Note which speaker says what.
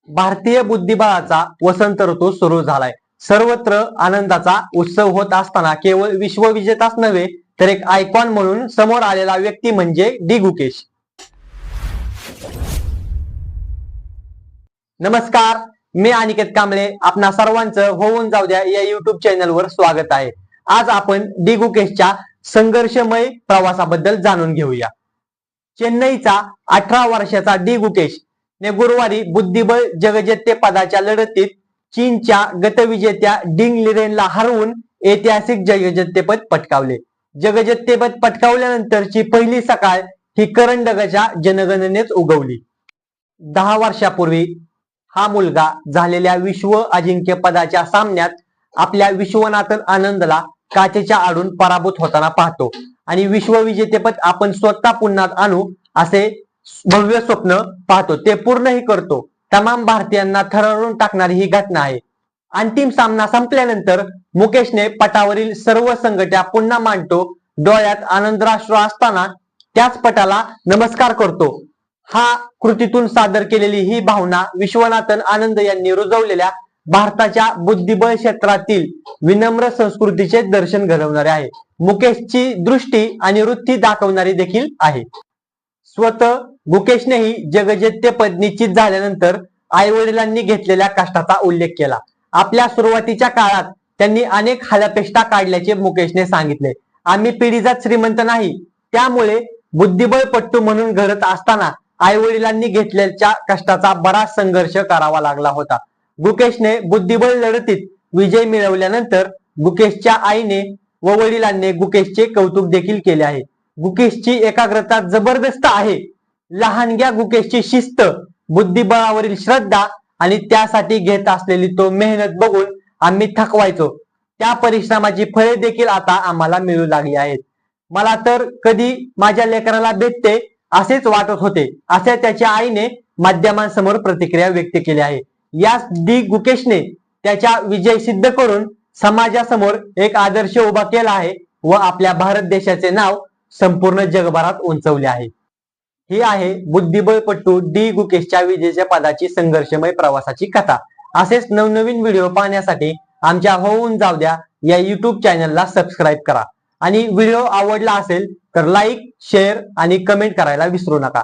Speaker 1: भारतीय बुद्धिबळाचा वसंत ऋतू सुरू झालाय. सर्वत्र आनंदाचा उत्सव होत असताना केवळ विश्वविजेताच नव्हे तर एक आयकॉन म्हणून समोर आलेला व्यक्ती म्हणजे डी गुकेश. नमस्कार, मी अनिकेत कांबळे. आपणा सर्वांचं होऊन जाऊ द्या या युट्यूब चॅनलवर स्वागत आहे. आज आपण डी गुकेशच्या संघर्षमय प्रवासाबद्दल जाणून घेऊया. चेन्नईचा 18 वर्षाचा डी गुकेश ने गुरुवारी बुद्धिबळ जगजेते पदाच्या लढतीत चीनच्या गतविजेत्या डिंग लिरेनला हरवून ऐतिहासिक जगजेतेपद पटकावले. जगजेतेपद पटकावल्यानंतरची पहिली सकाळ ही करंडकाच्या जनगणनेत उगवली. 10 वर्षापूर्वी हा मुलगा झालेल्या विश्व अजिंक्यपदाच्या सामन्यात आपल्या विश्वनाथन आनंदला काचेच्या आडून पराभूत होताना पाहतो आणि विश्वविजेतेपद आपण स्वतः पुन्हा आणू असे भव्य स्वप्न पाहतो. ते पूर्णही करतो. तमाम भारतीयांना थरवरून टाकणारी ही घटना आहे. अंतिम सामना संपल्यानंतर मुकेशने पटावरील सर्व संघटना पुन्हा मांडतो. डोळ्यात आनंदराश्रू असताना त्याच पटाला नमस्कार करतो. हा कृतीतून सादर केलेली ही भावना विश्वनाथन आनंद यांनी रुजवलेल्या भारताच्या बुद्धिबळ क्षेत्रातील विनम्र संस्कृतीचे दर्शन घडवणारे आहे. मुकेशची दृष्टी आणि वृत्ती दाखवणारी देखील आहे. स्वतः गुकेशनेही जगजेतेपद निश्चित झाल्यानंतर आई वडिलांनी घेतलेल्या कष्टाचा उल्लेख केला. आपल्या सुरुवातीच्या काळात त्यांनी अनेक हालअपेष्टा काढल्याचे मुकेशने सांगितले. आम्ही पिढीजात श्रीमंत नाही, त्यामुळे बुद्धिबळपट्टू म्हणून घडत असताना आई वडिलांनी घेतलेल्या कष्टाचा बराच संघर्ष करावा लागला होता. गुकेशने बुद्धिबळ लढतीत विजय मिळवल्यानंतर गुकेशच्या आईने व वडिलांनी गुकेशचे कौतुक देखील केले आहे. गुकेशची एकाग्रता जबरदस्त आहे. लहानग्या गुकेशची शिस्त, बुद्धिबळावरील श्रद्धा आणि त्यासाठी घेत असलेली तो मेहनत बघून आम्ही थकवायचो. त्या परिश्रमाची फळे देखील आता आम्हाला मिळू लागली आहेत. मला तर कधी माझ्या लेकराला भेटते असेच वाटत होते, असे त्याच्या आईने माध्यमांसमोर प्रतिक्रिया व्यक्त केली आहे. याच डी गुकेशने त्याच्या विजय सिद्ध करून समाजासमोर एक आदर्श उभा केला आहे व आपल्या भारत देशाचे नाव संपूर्ण जगभरात उंचवले आहे. ही आहे बुद्धिबळपट्टू डी गुकेशच्या विजेच्या पदाची संघर्षमय प्रवासाची कथा. असेच नवनवीन व्हिडिओ पाहण्यासाठी आमच्या होऊन जाऊ द्या या युट्यूब चॅनलला सबस्क्राईब करा आणि व्हिडिओ आवडला असेल तर लाईक, शेअर आणि कमेंट करायला विसरू नका.